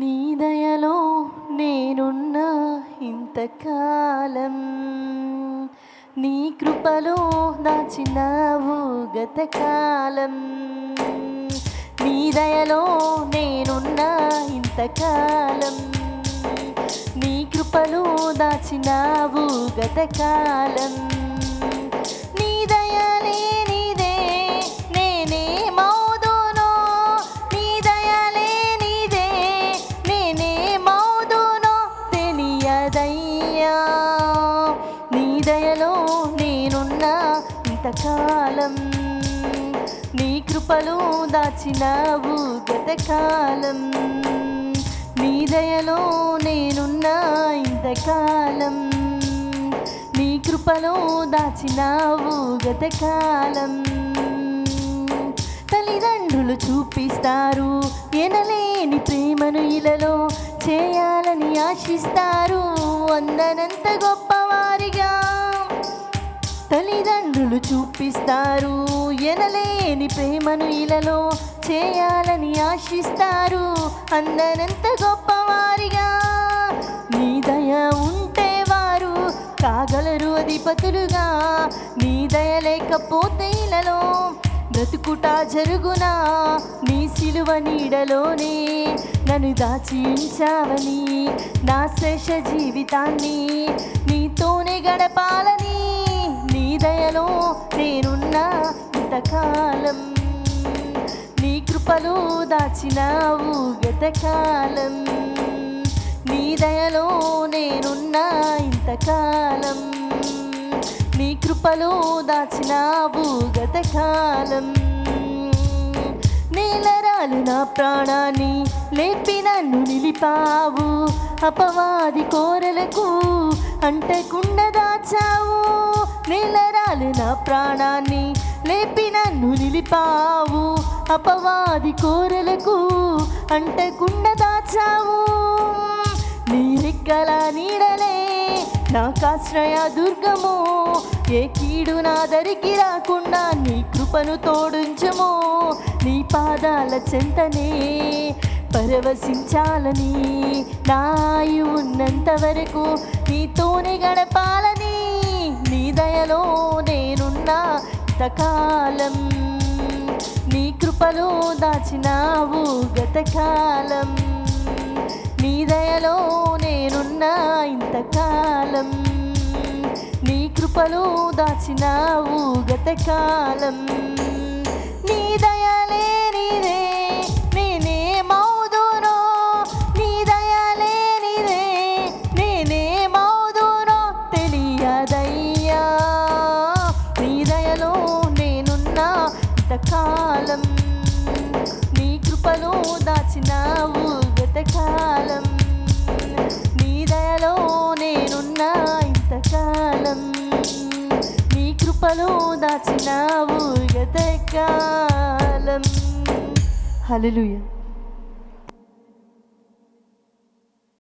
నీ దయలో నేనున్న ఇంతకాలం, నీ కృపలో దాచినావు గతకాలం. నీ దయలో నేనున్న ఇంతకాలం, నీ కృపలో దాచినావు గతకాలం. నీ దయ లేనిదే నేనేమవుదునో, నీ దయ లేనిదే నేనేమవుదునో తెలియదయ్యా. నీ దయలో నేనున్న ఇంతకాలం, నీ కృపలో దాచినావు గతకాలం. నీ దయలో నేనున్న ఇంతకాలం, నీ కృపలో దాచినావు గతకాలం. తల్లిదండ్రులు చూపిస్తారు ఎనలేని ప్రేమను ఇలలో చేయాలని ఆశిస్తారు అందనంత గొప్పవారిగా. తల్లిదండ్రులు చూపిస్తారు ఎనలేని ప్రేమను ఇలలో చేయాలని ఆశిస్తారు అందనంత గొప్పవారిగా. నీ దయ ఉంటే వారు కాగలరు అధిపతులుగా, నీ దయ లేకపోతే ఇలలో బ్రతుకుట జరుగునా. నీ సిలువ నీడలోనే నన్ను దాచి ఉంచావని, నా శేష జీవితాన్ని నీతోనే గడపాలని. నీ దయలో నేనున్న ఇంతకాలం, నీ కృపలో దాచినావు గతకాలం. నీ దయలో నేనున్న ఇంతకాలం, నీ కృపలో దాచినావు గతకాలం. నేలరాలు నా ప్రాణాన్ని లేపి నన్ను నిలిపావు, అపవాది కోరలకు అంటకుండా దాచావు. నేలరాలు నా ప్రాణాన్ని లేపి నన్ను నిలిపావు, అపవాది కోరలకు అంటకుండా దాచావు. నీ రెక్కల నీడలే నాకాశ్రయ దుర్గము, ఏ కీడు నా దరికి రాకుండా నీ కృపను తోడుంచము. నీ పాదాల చెంతనే పరవశించాలని, నా ఆయువు ఉన్నంత వరకు నీతోనే గడపాలని. నీ దయలో నేనున్న ఇంతకాలం, నీ కృపలో దాచినావు గతకాలం. నీ దయలో నేనున్న ఇంతకాలం, నీ కృపలో దాచినావు గతకాలం. నీ దయ లేనిదే నేనేమవుదునో, నీ దయ లేనిదే నేనేమవుదునో తెలియదయ్యా. నీ దయలో నేనున్న ఇంతకాలం, నీ కృపలో దాచినావు గతకాలం. నీ దయలో నేనున్న ఇంతకాలం, నీ కృపలో దాచినావు గతకాలం. హల్లెలూయా.